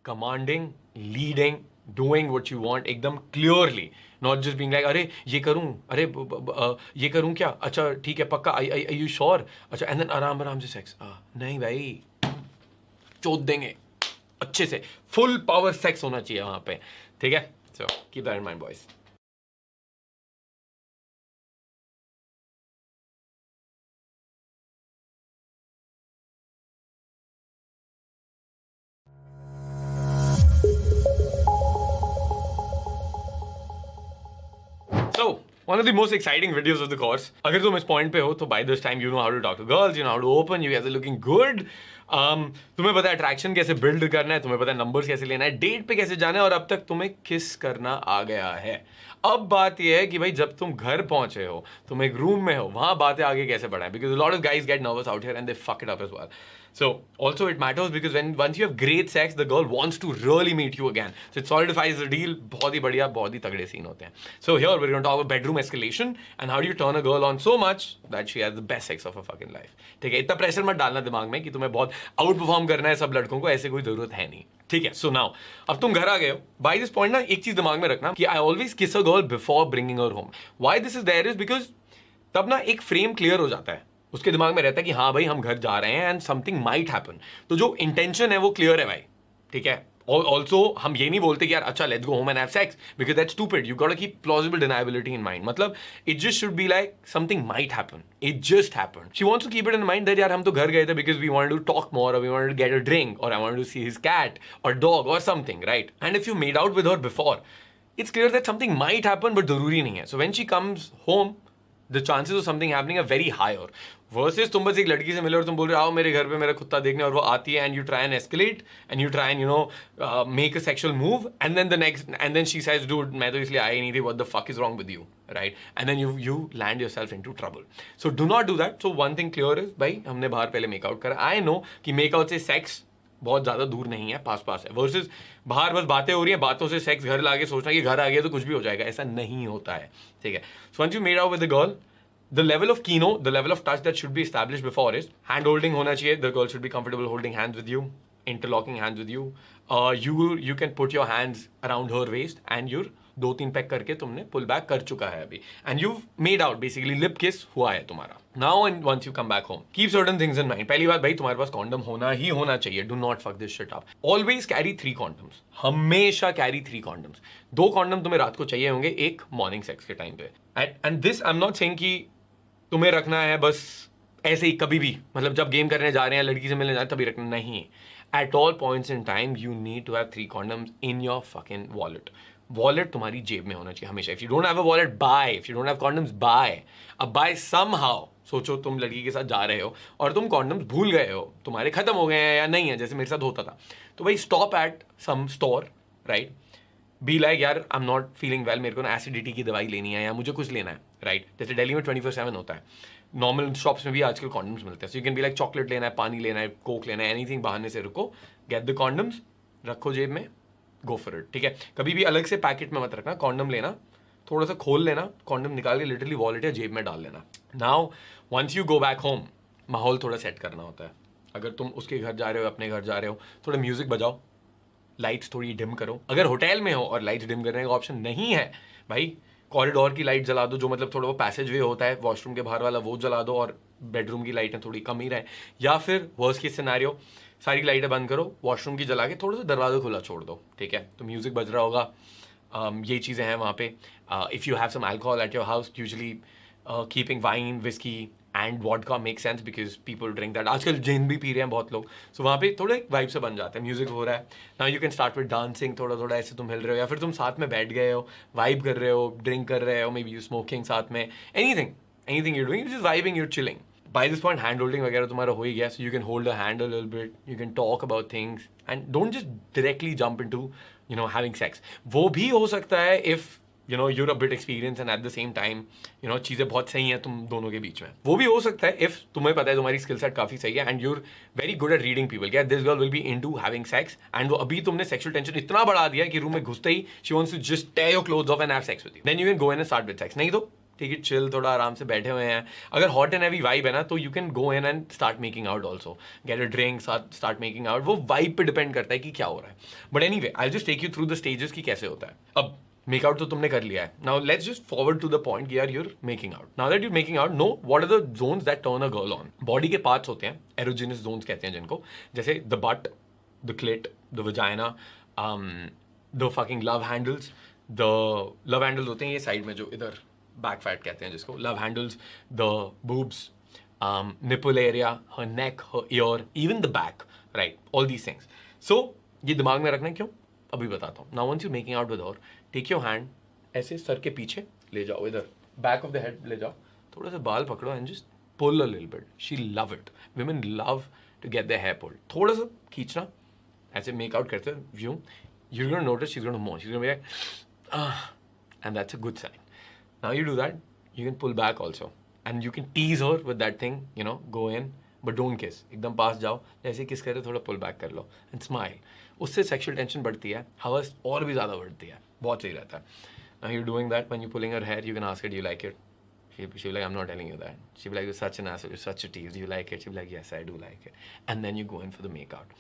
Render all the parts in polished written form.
Commanding, leading, doing what you want एकदम clearly, not just being like अरे ये करूं, अरे ये करूं क्या, अच्छा ठीक है पक्का, आई यू श्योर, अच्छा, एंड देन आराम आराम से सेक्स। नहीं भाई, चोद देंगे अच्छे से, फुल पावर सेक्स होना चाहिए वहां पे, ठीक है। So keep that in mind boys. So, one of the most exciting videos of the course. अगर तुम इस पॉइंट पे हो तो by this time you know how to talk to girls, you know how to open, you guys are looking good. तुम्हें पता है attraction कैसे बिल्ड करना है, तुम्हें पता है नंबर्स कैसे लेना है, डेट पे कैसे जाना है, और अब तक तुम्हें किस करना आ गया है। अब बात यह है कि भाई जब तुम घर पहुंचे हो, तुम एक रूम में हो, वहां बातें आगे कैसे बढ़ाएं, because lot of guys get nervous out here and they fuck it up as well. So also it matters because once you have great sex, the girl wants to really meet you again. So it solidifies the deal. बहुत ही बढ़िया, बहुत ही तगड़े scene होते हैं. So here we're going to talk about bedroom escalation and how do you turn a girl on so much that she has the best sex of her fucking life. ठीक है, इतना pressure मत डालना दिमाग में कि तुम्हें बहुत आउट परफॉर्म करना है सब लड़कों को, ऐसे कोई जरूरत है नहीं. ठीक है. So now अब तुम घर आ गए हो. By this point ना एक चीज दिमाग में रखना कि I always kiss a girl before bringing her home. Why this is there is because तब ना एक फ्रेम क्लियर हो जाता है. उसके दिमाग में रहता है कि हाँ भाई हम घर जा रहे हैं एंड समथिंग माइट हैपन. तो जो इंटेंशन है वो क्लियर है भाई. ठीक है. ऑल्सो हम ये नहीं बोलते कि यार अच्छा let's go home and have sex because that's stupid. You got to keep plausible deniability in mind. मतलब it just should be like something might happen. It just happen. She wants to keep it in mind that यार हम तो घर गए थे because we wanted to talk more, और we wanted to get a drink, और I wanted to see his cat और dog और something, right? And if you made out with her before, it's clear that something might happen but जरूरी नहीं है. So when she comes home, the chances of something happening are very higher. Versus तुम बस एक लड़की से मिले और तुम बोल रहे हो आओ मेरे घर पे मेरा कुत्ता देखने, और वो आती है and you try and escalate and you try and you know make a sexual move and then she says dude मैं तो इसलिए आई नहीं थी, what the fuck is wrong with you, right? And then you land yourself into trouble. So do not do that. So one thing clear is भाई हमने बाहर पहले make out करा. I know कि make out से sex बहुत ज्यादा दूर नहीं है, पास पास है. वर्सेस बाहर बस बातें हो रही हैं, बातों से सेक्स घर लाके सोचना कि घर आ गया तो कुछ भी हो जाएगा, ऐसा नहीं होता है. ठीक है. So once you made out with the girl, the level of kino, the level of touch that should be established before is hand holding होना चाहिए. The girl should be comfortable holding hands with you, interlocking hands with you. You can put your hands around her waist and you're 2-3 pack करके तुमने pull back कर चुका है अभी, and you've made out basically lip kiss हुआ है तुम्हारा. Now and once you come back home, keep certain things in mind. पहली बात भाई तुम्हारे पास कॉन्डम होना ही होना चाहिए. Do not fuck this shit up. Always carry 3 condoms. हमेशा carry 3 condoms. 2 कॉन्डम तुम्हें रात को चाहिए होंगे, एक मॉर्निंग सेक्स के टाइम पे. And this I'm not saying कि तुम्हें रखना है बस ऐसे ही कभी भी, मतलब जब गेम करने जा रहे हैं, लड़की से मिलने जा रहे हैं तभी रखना नहीं. At all points in time you need to have 3 condoms in your fucking wallet. Wallet तुम्हारी जेब में होना चाहिए हमेशा. If you don't have a wallet, buy. If you don't have condoms, buy. अब बाय समहाउ. सोचो तुम लड़की के साथ जा रहे हो और तुम condoms भूल गए हो, तुम्हारे खत्म हो गए हैं या नहीं है, जैसे मेरे साथ होता था, तो भाई stop at some store, right? Be like यार I am not feeling well, मेरे को ना एसिडिटी की दवाई लेनी है या मुझे कुछ लेना है, राइट? जैसे दिल्ली में 24/7 होता है. नॉर्मल शॉप्स में भी आजकल कॉन्डम्स मिलते हैं. So you can be like chocolate लेना है, पानी लेना है, कोक लेना है, एनीथिंग, बहाने से रुको, गेट द कॉन्डम्स, रखो जेब में, गो फॉर इट. ठीक है. कभी भी अलग से पैकेट में मत रखना. कॉन्डम लेना, थोड़ा सा खोल लेना, कॉन्डम निकाल के लिटरली वॉलेट या जेब में डाल लेना. Now once you go back home, माहौल थोड़ा सेट करना होता है. अगर तुम उसके घर जा रहे हो, अपने घर जा रहे हो, थोड़ा म्यूजिक बजाओ, लाइट्स थोड़ी डिम करो. अगर होटल में हो और लाइट्स डिम करने का ऑप्शन नहीं है, भाई कॉरिडोर की लाइट जला दो, जो मतलब थोड़ा वो पैसेज वे होता है वॉशरूम के बाहर वाला, वो जला दो, और बेडरूम की लाइटें थोड़ी कम ही रहे. या फिर वर्स्ट केस सिनेरियो, सारी लाइटें बंद करो, वॉशरूम की जला के थोड़ा सा दरवाजा खुला छोड़ दो. ठीक है. तो म्यूजिक बज रहा होगा. ये चीज़ें हैं वहाँ पे. If you have some alcohol at your house, usually keeping wine, whisky and vodka make sense because people drink that. आजकल जिन भी पी रहे हैं बहुत लोग, सो वहाँ पे थोड़ा एक वाइब से बन जाता है. म्यूजिक हो रहा है. Now you can start with dancing. थोड़ा थोड़ा ऐसे तुम हिल रहे हो, या फिर तुम साथ में बैठ गए हो, वाइब कर रहे हो, ड्रिंक कर रहे हो, मे बी यू स्मोकिंग साथ में, anything you doing, just vibing, you chilling. By this point hand holding वगैरह तुम्हारा हो ही गया. So you can hold a hand a little bit, you can talk about things and don't just directly jump into you know having sex. वो भी हो सकता है if you know you're a bit experienced and at the same time you know चीज़ें बहुत सही हैं तुम दोनों के बीच में. वो भी हो सकता है if तुम्हें पता है तुम्हारी स्किल सेट काफ़ी सही है and you're very good at reading people. क्या this girl will be into having sex and वो अभी तुमने sexual tension इतना बढ़ा दिया कि रूम में घुसते ही she wants to just tear your clothes off and have sex with you. Then you can go in and start with sex. नहीं तो टेक इट चिल, थोड़ा आराम से बैठे हुए हैं. अगर हॉट एंड हैवी वाइब है ना, तो you can go in and start making out also. Get a drink, start making out. वो वाइब पे डिपेंड करता है कि क्या हो रहा है. But anyway, I just take you through the stages कि कैसे होता है. अब मेकआउट तो तुमने कर लिया है. Now let's just forward to the point यार, you're making out. Now that you're making out, know what are the zones that turn a girl on. Body के पार्ट्स होते हैं, एरोजेनस जोन्स कहते हैं जिनको, जैसे the butt, the clit, the vagina, the fucking love handles. The love handles होते हैं ये साइड में जो इधर बैक फैट कहते हैं जिसको, love handles, the boobs, nipple area, her neck, her ear, even the back, right? All these things. So ये दिमाग में रखना है. क्यों? अभी बताता हूँ. Now once you're making out with her, take your hand ऐसे सर के पीछे ले जाओ, इधर back of the head ले जाओ, थोड़ा सा बाल पकड़ो and just pull a little bit. She love it. Women love to get their hair pulled. थोड़ा सा खींचना, ऐसे make out करते view. You're gonna notice she's gonna moan. She's gonna be like, and that's a good sign. Now you do that, you can pull back also. And you can tease her with that thing, you know, go in, but don't kiss. एकदम पास जाओ, जैसे किस करे थोड़ा pull back कर लो and smile. उससे sexual tension बढ़ती है, हवस और भी ज़्यादा बढ़ती है, बहुत सही रहता है. Now you're doing that when you're pulling her hair, you can ask her, do you like it? She'll be like, I'm not telling you that. She'll be like, you're such an asshole, you're such a tease, do you like it? She'll be like, yes, I do like it. And then you go in for the make-out.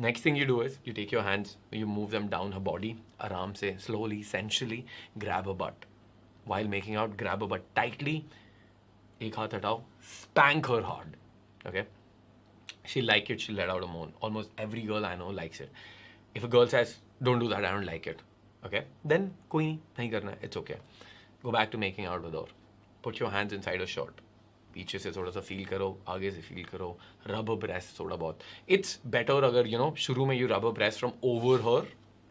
Next thing you do is, you take your hands, you move them down her body, आराम से, slowly, sensually, grab her butt. While making out, grab her butt tightly. एक हाथ हटाओ, spank her hard. Okay? She'll like it, she'll let out a moan. Almost every girl I know likes it. If a girl says, don't do that, I don't like it. Okay? Then कोई नहीं करना है, it's okay. Go back to making out with her. Put your hands inside her shirt. पीछे से थोड़ा सा feel करो, आगे से फील करो, rub her breast थोड़ा बहुत. It's better अगर you know शुरू में you rub her breast from over her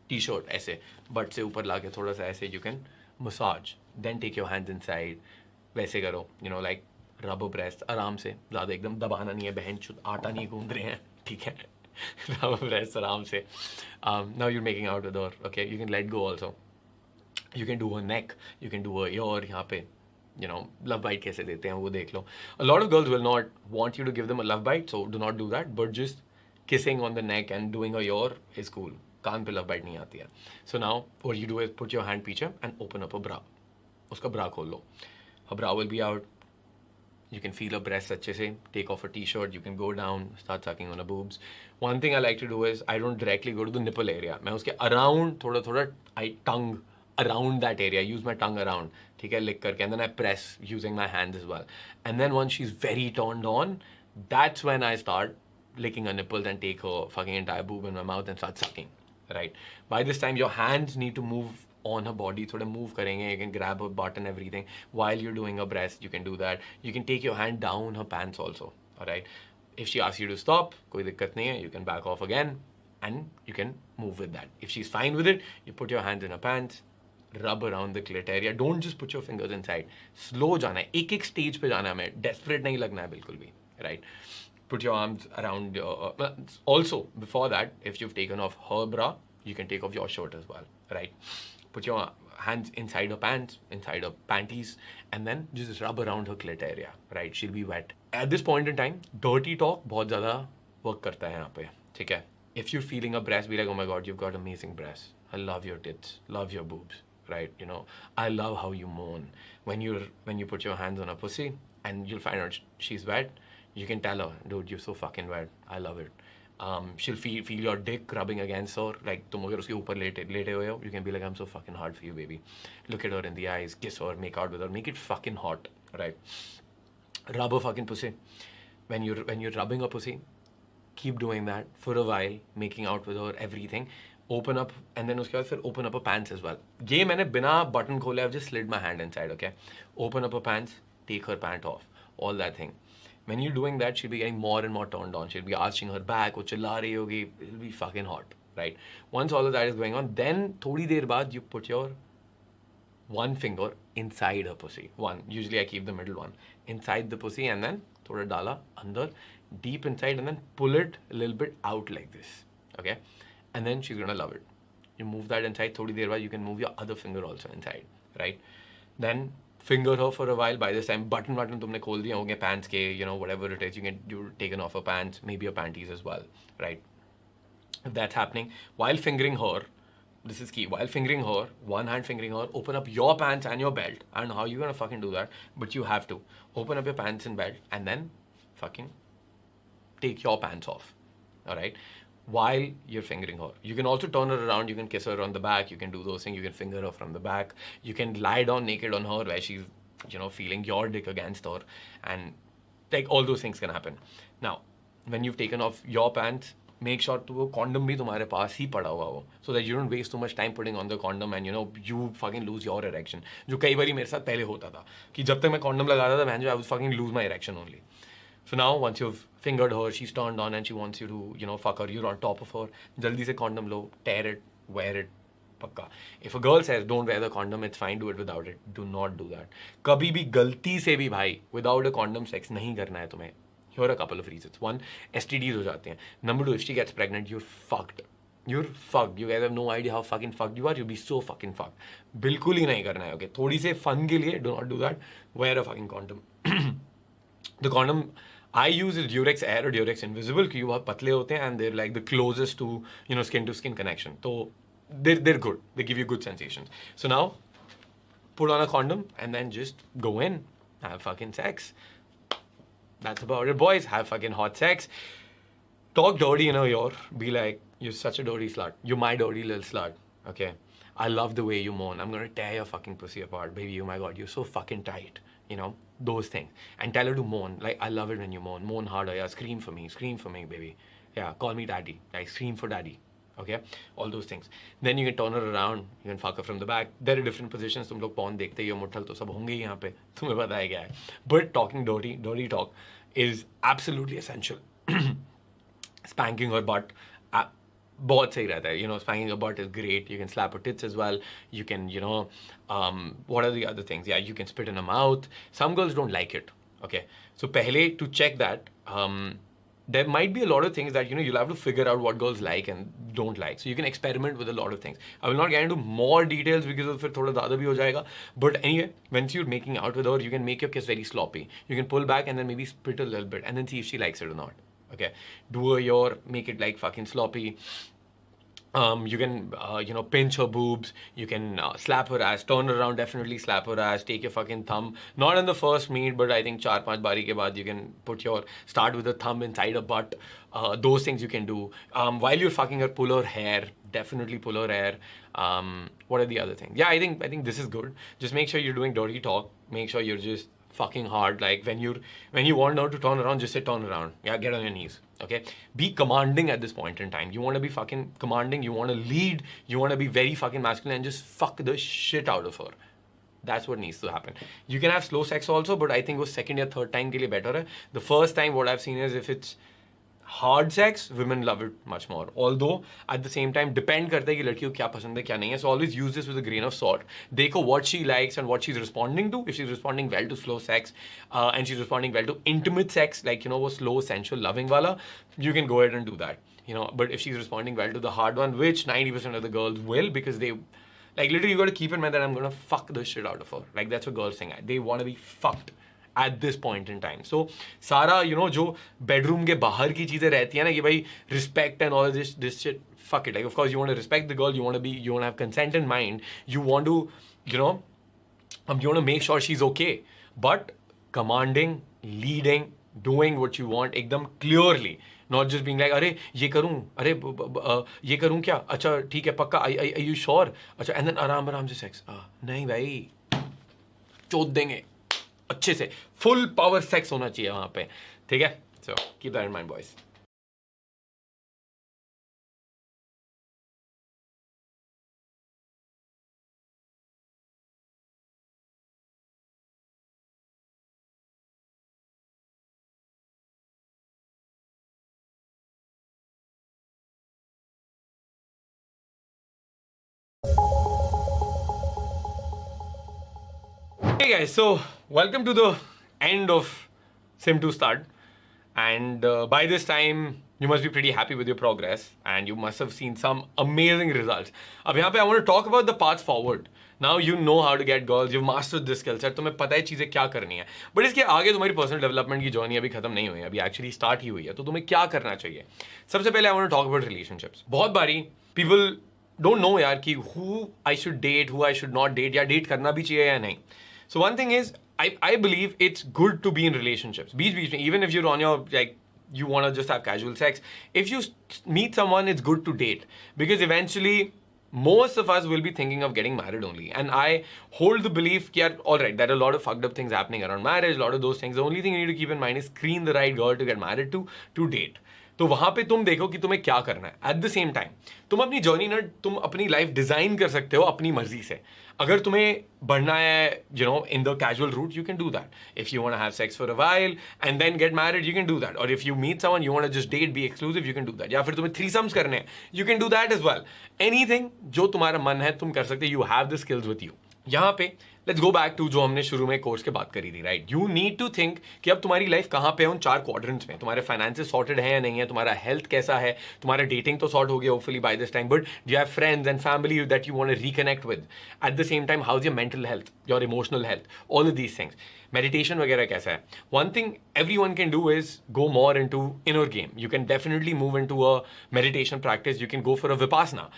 t-shirt ऐसे, butt से ऊपर लाके थोड़ा सा ऐसे you can massage. Then take your hands inside. वैसे करो, you know, like rub her breast आराम से, ज़्यादा एकदम दबाना नहीं है, बहन चुद आटा नहीं गूंद रहे हैं, ठीक है. Rub her breast आराम से. Now you're making out with her, okay? You can let go also. You can do her neck, you can do her ear यहाँ पे, you know, love bite कैसे देते हैं वो देख लो. A lot of girls will not want you to give them a love bite, so do not do that. But just kissing on the neck and doing a ear is cool. कान पे love bite नहीं आती है. So now what you do is put your hand पीछे and open up a bra. उसका bra खोल लो. Her bra will be out. You can feel her breasts अच्छे से. Take off her t-shirt. You can go down, start sucking on her boobs. One thing I like to do is I don't directly go to the nipple area. मैं उसके around थोड़ा I tongue around that area. Use my tongue around. ठीक है, lick करके. And then I press using my hands as well. And then once she's very turned on, that's when I start licking her nipples and take her fucking entire boob in my mouth and start sucking. Right? By this time, your hands need to move on her body, थोड़ा move करेंगे. You can grab her butt and everything. While you're doing her breast, you can do that. You can take your hand down her pants also. Alright? If she asks you to stop, कोई दिक्कत नहीं है. You can back off again and you can move with that. If she's fine with it, you put your hands in her pants, rub around the clit area. Don't just put your fingers inside. Slow जाना है. एक stage पे जाना है हमें. Desperate नहीं लगना है बिल्कुल भी. Right? Put your arms around your... also, before that, if you've taken off her bra, you can take off your shirt as well. Right? Put your hands inside her pants, inside her panties, and then just rub around her clit area, right? She'll be wet. At this point in time, dirty talk बहुत ज़्यादा work करता है यहाँ पे, ठीक है? If you're feeling a breast, be like, oh my God, you've got amazing breasts. I love your tits, love your boobs, right? You know, I love how you moan. When you put your hands on her pussy and you'll find out she's wet, you can tell her, dude, you're so fucking wet. I love it. She'll feel your dick rubbing against her. Like तुम अगर उसके ऊपर लेटे हुए हो, you can be like, I'm so fucking hard for you, baby. Look at her in the eyes, kiss her, make out with her, make it fucking hot, right? Rub her fucking pussy. When you're rubbing her pussy, keep doing that for a while, making out with her, everything. Open up, and then उसके बाद फिर open up her pants as well. ये मैंने बिना button खोले, I've just slid my hand inside, okay? Open up her pants, take her pant off, all that thing. When you're doing that, she'll be getting more and more turned on. She'll be arching her back, वो चिल्ला रही होगी, it'll be fucking hot, right? Once all of that is going on, then थोड़ी देर बाद you put your one finger inside her pussy. One, usually I keep the middle one inside the pussy, and then थोड़ा डाला अंदर, deep inside, and then pull it a little bit out like this, okay? And then she's gonna love it. You move that inside, थोड़ी देर बाद you can move your other finger also inside, right? Then finger her for a while. By this time, button तुमने खोल दिया होंगे pants के, you know, whatever it is, you're taken off her pants, maybe your panties as well, right? If that's happening, while fingering her, this is key. While fingering her, one hand fingering her, open up your pants and your belt. I don't know how you're gonna fucking do that, but you have to. Open up your pants and belt and then fucking take your pants off. Alright? While you're fingering her. You can also turn her around, you can kiss her on the back, you can do those things, you can finger her from the back, you can lie down naked on her where she's, feeling your dick against her, and like all those things can happen. Now, when you've taken off your pants, make sure to वो condom भी तुम्हारे पास ही पड़ा हुआ हो, so that you don't waste too much time putting on the condom and you fucking lose your erection. जो कई बारी मेरे साथ पहले होता था कि जब तक मैं condom लगाता था I would fucking lose my erection only. So now once you've fingered her, she's turned on and she wants you to fuck her, you're on top of her, जल्दी से condom low, tear it, wear it. पक्का. If a girl says don't wear the condom, it's fine, do it without it. Do not do that. कभी भी गलती से भी भाई without a condom sex नहीं करना है तुम्हें. Here are a couple of reasons. One, STDs हो जाते हैं. Number two, if she gets pregnant, you're fucked. You're fucked. You guys have no idea how fucking fucked you are. You'll be so fucking fucked. बिल्कुल ही नहीं करना है. Okay. थोड़ी से fun के लिए do not do that. Wear a fucking condom. The condom I use is Durex Air or Durex Invisible क्योंकि बहुत पतले होते हैं and they're like the closest to skin to skin connection. तो they're good. They give you good sensations. So now, put on a condom and then just go in, have fucking sex. That's about it, boys. Have fucking hot sex. Talk dirty in her ear. Be like, you're such a dirty slut. You're my dirty little slut. Okay. I love the way you moan. I'm gonna tear your fucking pussy apart, baby. Oh my god, you're so fucking tight. Those things. And tell her to moan. Like, I love it when you moan. Moan harder. Yeah, scream for me, baby. Yeah, call me daddy. Like, scream for daddy. Okay, all those things. Then you can turn her around, you can fuck her from the back. There are different positions. तुम लोग porn देखते ही हो, मुट्ठल तो सब होंगे ही यहाँ पे. तुम्हें पता है क्या है. But talking dirty talk is absolutely essential. Spanking her butt, बहुत सही रहता है. Spanking her butt is great. You can slap her tits as well. You can, what are the other things? Yeah, you can spit in her mouth. Some girls don't like it. Okay, so पहले to check that. There might be a lot of things that you'll have to figure out what girls like and don't like. So you can experiment with a lot of things. I will not get into more details because फिर थोड़ा ज़्यादा भी हो जाएगा. But anyway, once you're making out with her, you can make your kiss very sloppy. You can pull back and then maybe spit a little bit and then see if she likes it or not. Okay, do a your, make it like fucking sloppy. You can, pinch her boobs. You can slap her ass, turn her around, definitely slap her ass. Take your fucking thumb, not in the first meet, but I think 4-5 bari ke baad you can start with the thumb inside her butt. Those things you can do. While you're fucking her, pull her hair. Definitely pull her hair. What are the other things? Yeah, I think this is good. Just make sure you're doing dirty talk. Make sure you're just fucking hard. Like when you want her to turn around, just say turn around. Yeah, get on your knees. Okay, be commanding at this point in time. You want to be fucking commanding, you want to lead, you want to be very fucking masculine and just fuck the shit out of her. That's what needs to happen. You can have slow sex also, but I think वो second or third time के लिए better है. The first time what I've seen is if it's hard sex, women love it much more. Although at the same time depend करता है कि लड़की को क्या पसंद है क्या नहीं है. So always use this with a grain of salt. देखो what she likes and what she's responding to. If she's responding well to slow sex and she's responding well to intimate sex, like वो slow, sensual, loving वाला, you can go ahead and do that. But if she's responding well to the hard one, which 90% of the girls will, because they like literally you got to keep in mind that I'm gonna fuck the shit out of her. Like that's what girls think. They want to be fucked at this point in time. So सारा जो bedroom के बाहर की चीजें रहती है ना कि भाई respect and all this shit, fuck it. Like of course you want to respect the girl, you want to have consent in mind, you want to you want to make sure she's okay, but commanding, leading, doing what you want एकदम clearly, not just being like अरे ये करूँ, अरे ये करूँ क्या, अच्छा ठीक है पक्का, are you sure, अच्छा and then आराम से sex, नहीं भाई चोद देंगे अच्छे से, full power sex होना चाहिए वहाँ पे, ठीक है? So keep that in mind, boys. Hey guys, so welcome to the end of Sim 2 Start, and by this time you must be pretty happy with your progress and you must have seen some amazing results. अब यहाँ पे I want to talk about the paths forward. Now you know how to get girls, you've mastered this skill set, तुम्हें पता है चीज़ें क्या करनी है. But इसके आगे तुम्हारी personal development की journey अभी खत्म नहीं हुई है, अभी actually start ही हुई है, तो तुम्हें क्या करना चाहिए? सबसे पहले I want to talk about relationships. बहुत बारी people don't know यार कि who I should date, who I should not date, या date करना भी चाहिए या नहीं. So one thing is, I believe it's good to be in relationships. बीच में, even if you're on your, like, you want to just have casual sex, if you meet someone, it's good to date. Because eventually, most of us will be thinking of getting married only. And I hold the belief, yeah, alright, there are a lot of fucked up things happening around marriage, a lot of those things. The only thing you need to keep in mind is screen the right girl to get married to date. तो वहां पे तुम देखो कि तुम्हें क्या करना है. एट द सेम टाइम तुम अपनी जर्नी ना, तुम अपनी लाइफ डिजाइन कर सकते हो अपनी मर्जी से. अगर तुम्हें बढ़ना है, you know, in the casual route, you can do that. If you want to have sex for a while and then get married, you can do that. Or if you meet someone, you want to just date, be exclusive, you can do that. या फिर तुम्हें threesomes करने हैं, you can do that as well. Anything जो तुम्हारा मन है तुम कर सकते हो. You have the skills with you. यहाँ पे लेट्स गो बैक टू जो हमने शुरू में कोर्स के बात करी थी, right. You need to think कि अब तुम्हारी लाइफ कहाँ पे है उन 4 क्वाड्रेंट्स में. तुम्हारे फाइनेंसेस सॉर्टेड है या नहीं है, तुम्हारा हेल्थ कैसा है, तुम्हारा डेटिंग तो सॉर्ट हो गया hopefully by this time, but you have friends and family that you want to reconnect with. At the same time, how is your mental health, your emotional health, all of these things. Meditation वगैरह कैसा है. One thing everyone can do is go more into inner game. You can definitely move into a meditation practice. You can go for a vipassana.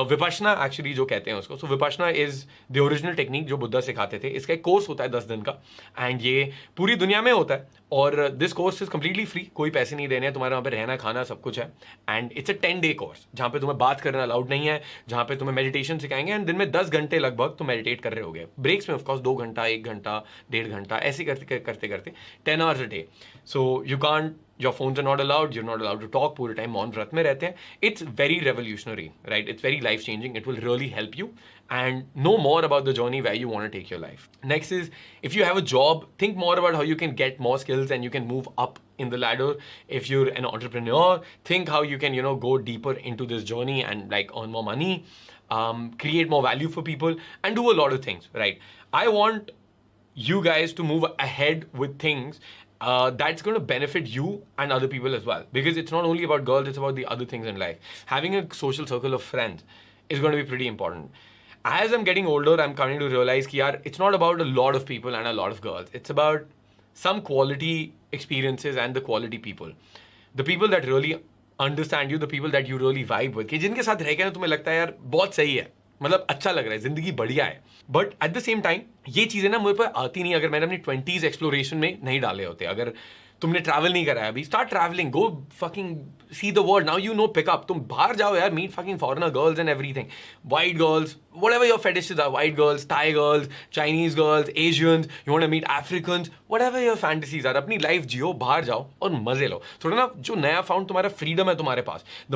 Vipassana actually जो कहते हैं उसको. So Vipassana is the original technique जो बुद्धा सिखाते थे. इसका एक course होता है 10 दिन का, एंड ये पूरी दुनिया में होता है. और this course is completely free, कोई पैसे नहीं देने हैं, तुम्हारे वहाँ पे रहना खाना सब कुछ है. And it's a 10-day course जहाँ पे तुम्हें बात करना अलाउड नहीं है, जहाँ पे तुम्हें मेडिटेशन सिखाएंगे. एंड दिन में 10 घंटे लगभग तुम मेडिटेट कर रहे होगे. ब्रेक्स में ऑफकोर्स 2 घंटा, 1 घंटा, 1.5 घंटा, ऐसे करते करते 10 hours a day. So you can't, your phones are not allowed, you're not allowed to talk, पूरे टाइम मौन व्रत में रहते हैं. It's very revolutionary, right? It's very life changing. It will really help you and know more about the journey where you want to take your life. Next is, if you have a job, think more about how you can get more skills and you can move up in the ladder. If you're an entrepreneur, think how you can, you know, go deeper into this journey and like earn more money, create more value for people and do a lot of things, right? I want you guys to move ahead with things that's going to benefit you and other people as well, because it's not only about girls, it's about the other things in life. Having a social circle of friends is going to be pretty important. As I'm getting older, I'm coming to realize that it's not about a lot of people and a lot of girls. It's about some quality experiences and the quality people. The people that really understand you, the people that you really vibe with, कि जिनके साथ रह के ना तुम्हें लगता है यार बहुत सही है, मतलब अच्छा लग रहा है, जिंदगी बढ़िया है. But at the same time ये चीजें ना मुझे पर आती नहीं अगर मैंने अपनी 20s एक्सप्लोरेशन में नहीं डाले होते. अगर तुमने ट्रैवल नहीं करा है अभी, start travelling, go fucking see the world. Now you know pickup. तुम बाहर जाओ यार, meet fucking foreigner girls and everything. White girls, whatever your fetishes are, white girls, Thai girls, Chinese girls, Asians, you want to meet Africans, whatever your fantasies are, अपनी life जियो, बाहर जाओ और मजे लो. थोड़ा ना जो नया फाउंड तुम्हारा फ्रीडम है तुम्हारे पास, the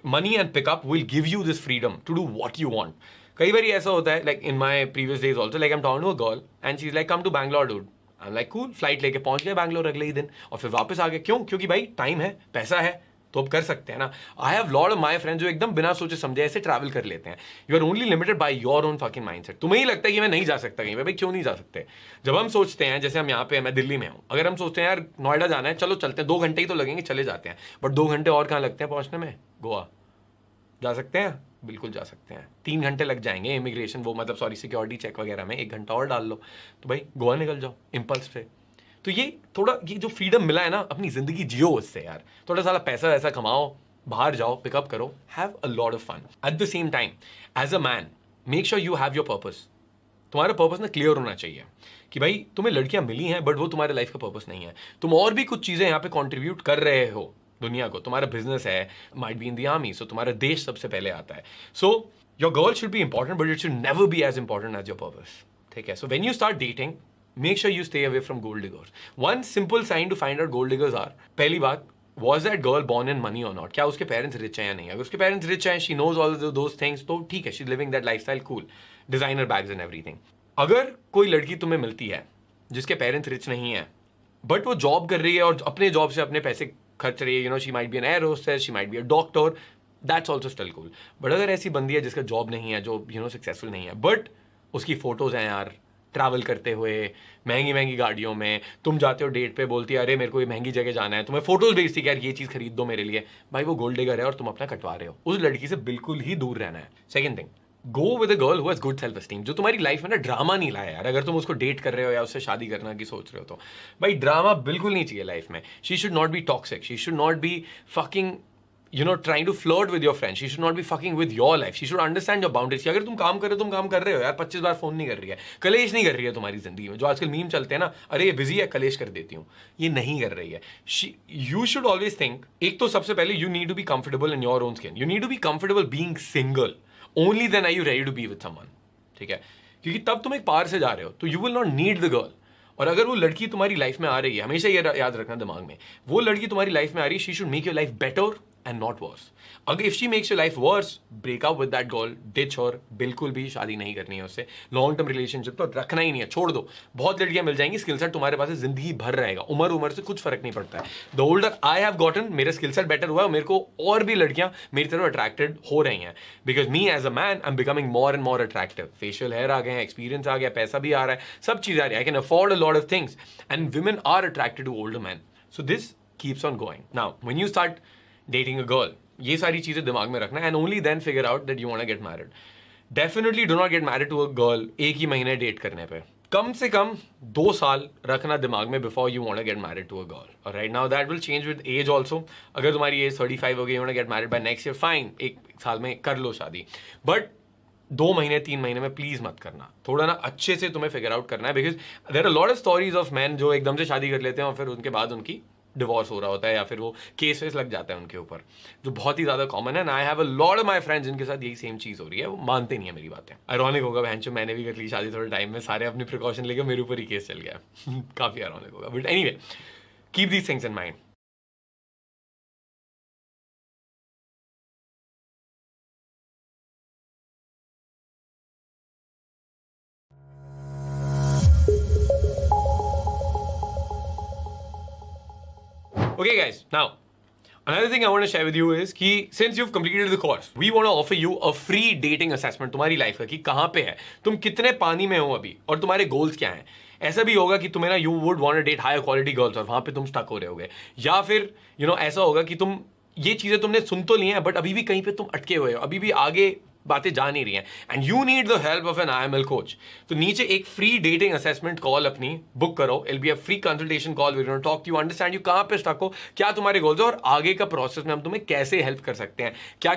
money and pickup will give you this freedom to do what you want. कई बार ऐसा होता है, like in my previous days also, like I am talking to a girl and she is like come to Bangalore dude. I am like cool. Flight लेके पहुंच गए बैंगलोर अगले ही दिन और फिर वापस आ गए. क्यों? क्योंकि भाई टाइम है, पैसा है, तो अब कर सकते हैं ना. I have lot of my friends जो एकदम बिना सोचे समझे ऐसे ट्रैवल कर लेते हैं. You are only limited by your own fucking mindset. तुम्हें ही लगता है कि मैं नहीं जा सकता कहीं पे. भाई क्यों नहीं जा सकते? जब हम सोचते हैं, जैसे हम यहाँ पे, मैं दिल्ली में हूँ, अगर हम सोचते हैं यार नोएडा जाना है, चलो चलते हैं, 2 घंटे ही तो लगेंगे, चले जाते हैं. बट 2 घंटे और कहाँ लगते हैं पहुंचने में? गोवा जा सकते हैं, बिल्कुल जा सकते हैं. 3 घंटे लग जाएंगे इमिग्रेशन, वो मतलब सॉरी सिक्योरिटी चेक वगैरह में, 1 घंटा और डाल लो तो भाई गोवा निकल जाओ इम्पल्स पे. तो ये थोड़ा, ये जो फ्रीडम मिला है ना, अपनी जिंदगी जियो उससे यार. थोड़ा सारा पैसा वैसा कमाओ, बाहर जाओ, पिकअप करो, have a lot of fun. At the same time as a man, make sure you have your purpose. तुम्हारा पर्पस ना क्लियर होना चाहिए कि भाई तुम्हें लड़कियां मिली हैं बट वो तुम्हारे लाइफ का पर्पस नहीं है. तुम और भी कुछ चीजें यहाँ पे कॉन्ट्रीब्यूट कर रहे हो दुनिया को. तुम्हारा बिजनेस है, might be in the army, so तुम्हारा देश सबसे पहले आता है. So your girl should be important but it should never be as important as your purpose. ठीक है? So when you start dating, make sure you stay away from gold diggers. One simple sign to find out gold diggers are, पहली बात, was that girl born in money or not? क्या उसके parents rich हैं या नहीं? अगर उसके parents rich हैं, she knows all those things, तो ठीक है, she's living that lifestyle, cool, designer bags and everything. अगर कोई लड़की तुम्हें मिलती है जिसके पेरेंट्स रिच नहीं है बट वो जॉब कर रही है और अपने जॉब से अपने पैसे खर्च रही है, you know, she might be an air hostess, she might be a doctor, that's also still cool. But अगर ऐसी बंदी है जिसका जॉब नहीं है, जो यू नो सक्सेसफुल नहीं है, बट उसकी फोटोज हैं यार ट्रैवल करते हुए महंगी महंगी गाड़ियों में, तुम जाते हो डेट पे, बोलती है अरे मेरे को ये महंगी जगह जाना है, तुम्हें फोटोज भेजती है यार ये चीज़ खरीद दो मेरे लिए. भाई वो गोल्ड डिगर है और तुम अपना कटवा रहे हो. उस लड़की से बिल्कुल ही दूर रहना है. Second thing, go with a girl who has good self esteem, जो तुम्हारी लाइफ में ना ड्रामा नहीं लाया यार. अगर तुम उसको डेट कर रहे हो या उससे शादी करना की सोच रहे हो तो भाई ड्रामा बिल्कुल नहीं चाहिए लाइफ में. She should not be toxic, she should not be fucking trying to flirt with your friend. She should not be fucking with your life. She should understand your boundaries. अगर तुम काम कर रहे हो, तुम काम कर रहे हो यार, 25 बार फोन नहीं कर रही है, कलेश नहीं कर रही है तुम्हारी जिंदगी में. जो आजकल मीम चलते हैं ना, अरे ये बिजी है, कलेश कर देती हूँ, ये नहीं कर रही है. You should always think, एक तो सबसे पहले you need to be comfortable in your own skin. You need to be comfortable being single. Only then are you ready to be with someone. ठीक है, क्योंकि तब तुम एक पार से जा रहे हो, तो you will not need the girl. और अगर वो लड़की तुम्हारी लाइफ में आ रही है, हमेशा ये याद रखना दिमाग में, वो लड़की तुम्हारी लाइफ में आ रही है, she should make your life better and not worse. अगर if she makes your life worse, break up with that girl, ditch और बिल्कुल भी शादी नहीं करनी है उससे. लॉन्ग टर्म रिलेशनशिप तो रखना ही नहीं है, छोड़ दो. बहुत लड़कियां मिल जाएंगी, स्किल सेट तुम्हारे पास जिंदगी भर रहेगा, उम्र से कुछ फर्क नहीं पड़ता है. The older I have gotten, मेरा स्किल सेट बेटर हुआ है, मेरे को और भी लड़कियां मेरी तरफ अट्रैक्टेड हो रही हैं. Because me as a man I am becoming more and more attractive. Facial hair आ गए हैं, एक्सपीरियंस आ गया, पैसा भी आ रहा है, सब चीज़ आ रही है. I can afford a lot of things and women are attracted to older men. So this keeps on going. Now, when you start dating a girl, ये सारी चीजें दिमाग में रखना and only then figure out that you want to get married. Definitely do not get married to a girl एक ही महीने date करने पे. कम से कम 2 साल रखना दिमाग में before you want to get married to a girl. Alright, now that will change with age also. अगर तुम्हारी एज 35 हो गई, you want to get married by next year, fine, एक साल में कर लो शादी. But 2 महीने 3 महीने में प्लीज मत करना. थोड़ा ना अच्छे से तुम्हें फिगर आउट करना है, because there are lot of stories of man जो एकदम से शादी कर लेते हैं और फिर उनके बाद उनकी डिवोर्स हो रहा होता है या फिर वो केस वेस लग जाता है उनके ऊपर, जो बहुत ही ज्यादा कॉमन है. And I have a lot of my friends जिनके साथ यही सेम चीज हो रही है, वो मानते नहीं है मेरी बातें. आयरॉनिक होगा बहनचोद, मैंने भी कर ली शादी थोड़े टाइम में, सारे अपनी प्रिकॉशन लेके मेरे ऊपर ही केस चल गया. काफी आयरॉनिक होगा, but anyway, keep these things in mind. Okay guys, now another thing I want to share with you is कि since you've completed the course, we want to offer you a free dating assessment तुम्हारी life का, कि कहाँ पे है तुम, कितने पानी में हो अभी और तुम्हारे गोल्स क्या हैं. ऐसा भी होगा कि तुम्हें ना you would want to date higher quality girls और वहाँ पे तुम स्टक हो रहे होगे, या फिर ऐसा होगा कि तुम ये चीज़ें तुमने सुन तो ली हैं बट अभी भी कहीं पे तुम अटके हुए हो, अभी भी आगे बातें जा नहीं रही हैं and you need the help of an IML coach. तो नीचे एक फ्री डेटिंग असेसमेंट कॉल अपनी बुक करो. It be a free consultation call, we will talk to you, understand you कहाँ पे स्टक हो, क्या तुम्हारे गोल्स हो और आगे का प्रोसेस में हम तुम्हें कैसे हेल्प कर सकते हैं, क्या